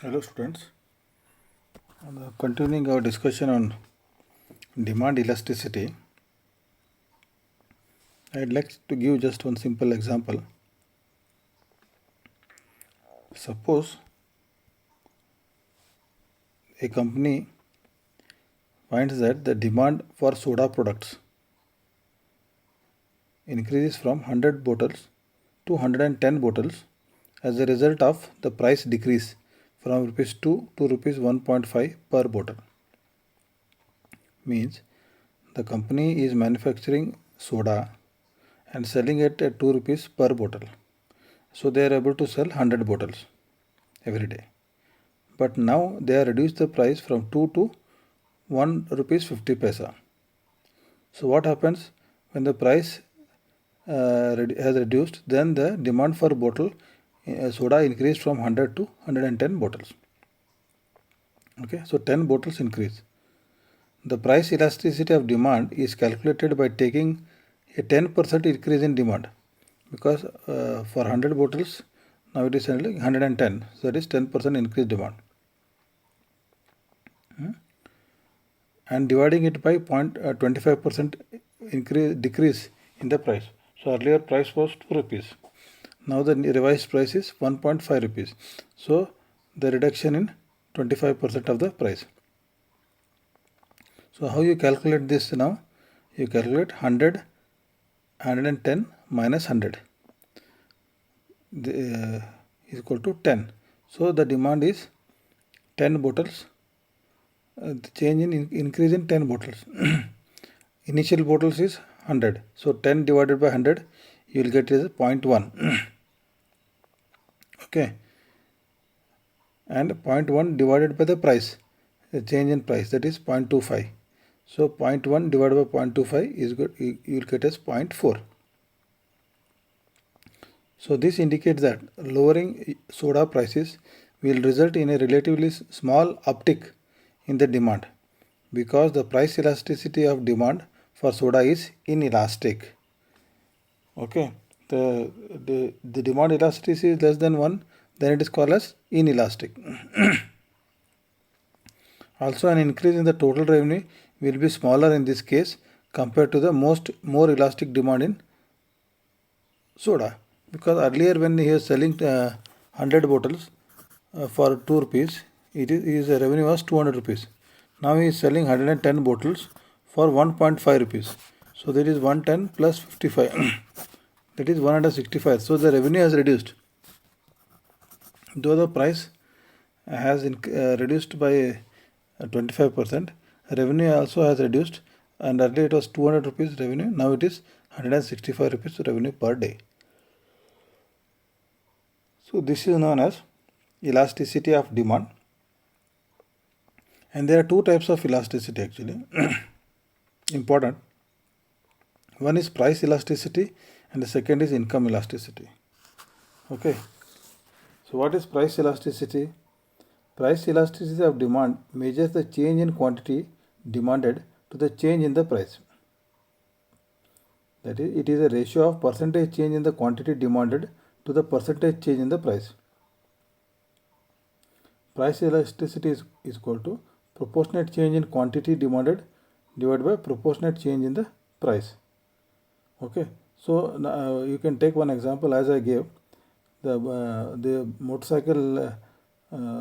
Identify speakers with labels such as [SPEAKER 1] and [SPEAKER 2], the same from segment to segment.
[SPEAKER 1] Hello students, continuing our discussion on demand elasticity, I'd like to give just one simple example. Suppose a company finds that the demand for soda products increases from 100 bottles to 110 bottles as a result of the price decrease from rupees 2 to rupees 1.5 per bottle. Means the company is manufacturing soda and selling it at 2 rupees per bottle. So they are able to sell 100 bottles every day. But now they have reduced the price from 2 to 1 rupees 50 paisa. So what happens when the price has reduced, then the demand for bottle soda increased from 100 to 110 bottles. Okay, so 10 bottles increase. The price elasticity of demand is calculated by taking a 10% increase in demand, because for 100 bottles now it is only 110, so that is 10% increased demand, and dividing it by 25% decrease in the price. So earlier price was 2 rupees, now the revised price is 1.5 rupees, so the reduction in 25% of the price. So how you calculate this now? You calculate 100, 110 minus 100 is equal to 10. So the demand is 10 bottles. The change in increase in 10 bottles. Initial bottles is 100. So 10 divided by 100, you will get is 0.1. Okay. And 0.1 divided by the price, the change in price, that is 0.25. So 0.1 divided by 0.25 is good, you will get as 0.4. So this indicates that lowering soda prices will result in a relatively small uptick in the demand, because the price elasticity of demand for soda is inelastic. Okay, the demand elasticity is less than 1, then it is called as inelastic. Also, an increase in the total revenue will be smaller in this case compared to the more elastic demand in soda, because earlier when he was selling 100 bottles for 2 rupees, his revenue was 200 rupees. Now he is selling 110 bottles for 1.5 rupees. So that is 110 plus 55. That is 165. So the revenue has reduced. Though the price has reduced by 25%, revenue also has reduced, and earlier it was 200 rupees revenue, now it is 165 rupees revenue per day. So this is known as elasticity of demand, and there are two types of elasticity actually. Important. One is price elasticity and the second is income elasticity. Okay. So what is price elasticity? Price elasticity of demand measures the change in quantity demanded to the change in the price. That is, it is a ratio of percentage change in the quantity demanded to the percentage change in the price. Price elasticity is equal to proportionate change in quantity demanded divided by proportionate change in the price. Okay, so you can take one example as I gave. The motorcycle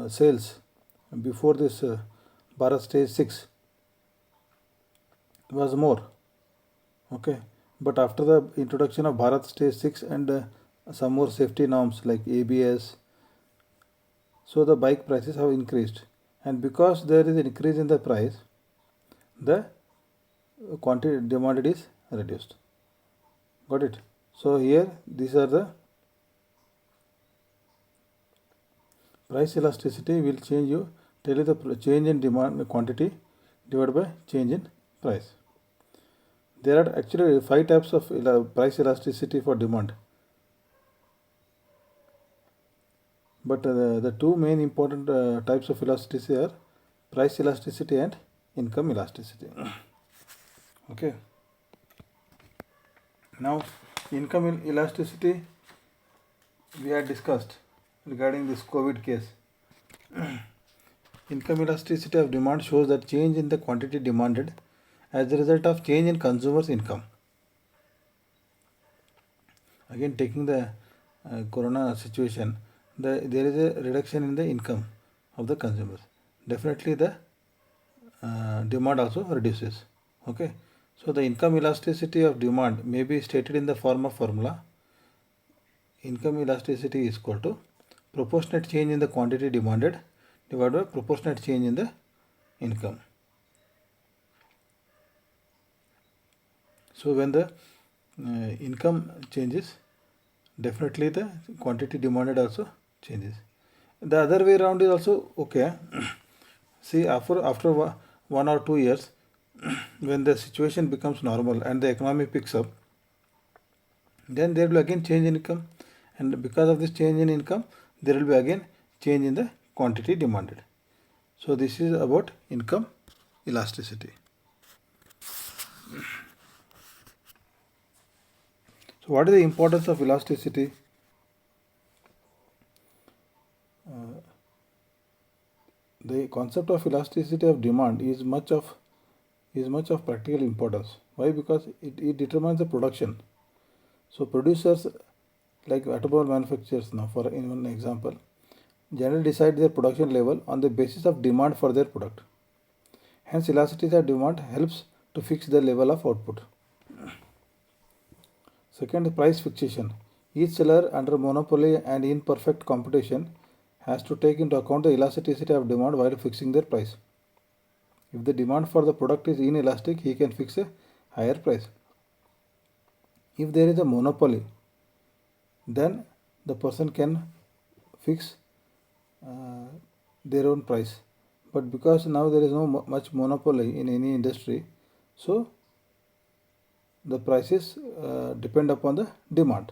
[SPEAKER 1] sales before this Bharat Stage 6 was more. Okay, but after the introduction of Bharat Stage 6 and some more safety norms like ABS, so the bike prices have increased, and because there is an increase in the price, the quantity demanded is reduced. Got it? So here these are the price elasticity will tell you the change in demand quantity divided by change in price. There are actually 5 types of price elasticity for demand, but the two main important types of elasticity are price elasticity and income elasticity. Okay. Now, income elasticity we had discussed regarding this COVID case. Income elasticity of demand shows that change in the quantity demanded as a result of change in consumers' income. Again, taking the corona situation, there is a reduction in the income of the consumers. Definitely, the demand also reduces. Okay, so the income elasticity of demand may be stated in the form of formula. Income elasticity is equal to proportionate change in the quantity demanded divided by proportionate change in the income. So when the income changes, definitely the quantity demanded also changes. The other way around is also okay. See, after 1 or 2 years, when the situation becomes normal and the economy picks up, then there will again change in income, and because of this change in income, there will be again change in the quantity demanded. So this is about income elasticity. So what is the importance of elasticity? The concept of elasticity of demand is much of practical importance. Why? Because it determines the production. So producers like automobile manufacturers now, for in one example, generally decide their production level on the basis of demand for their product. Hence, elasticity of demand helps to fix the level of output. Second, price fixation. Each seller under monopoly and imperfect competition has to take into account the elasticity of demand while fixing their price. If the demand for the product is inelastic, he can fix a higher price. If there is a monopoly, then the person can fix their own price. But because now there is no much monopoly in any industry, so the prices depend upon the demand.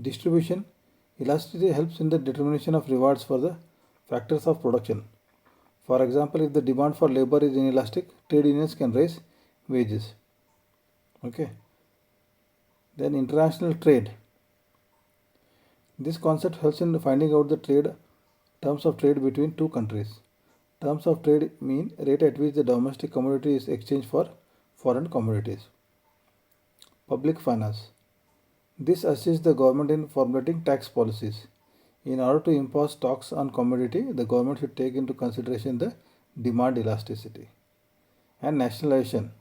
[SPEAKER 1] Distribution. Elasticity helps in the determination of rewards for the factors of production. For example, if the demand for labor is inelastic, trade unions can raise wages. Okay. Then international trade. This concept helps in finding out the terms of trade between two countries. Terms of trade mean rate at which the domestic commodity is exchanged for foreign commodities. Public finance. This assists the government in formulating tax policies. In order to impose tax on commodity, the government should take into consideration the demand elasticity. And nationalization.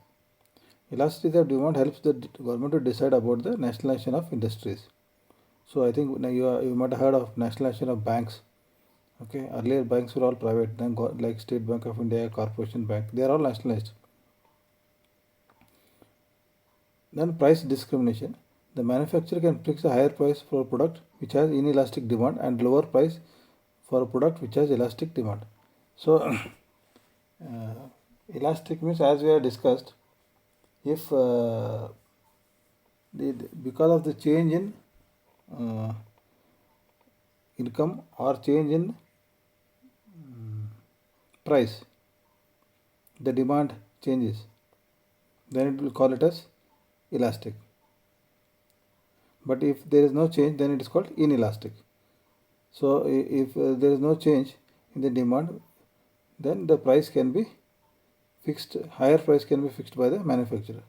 [SPEAKER 1] Elasticity of demand helps the government to decide about the nationalization of industries. So I think you might have heard of nationalization of banks. Okay, earlier banks were all private, then like State Bank of India, Corporation Bank, they are all nationalized. Then price discrimination. The manufacturer can fix a higher price for a product which has inelastic demand and lower price for a product which has elastic demand. So elastic means, as we have discussed, if because of the change in income or change in price, the demand changes, then it will call it as elastic. But if there is no change, then it is called inelastic. So if there is no change in the demand, then the price can be fixed, higher price can be fixed by the manufacturer.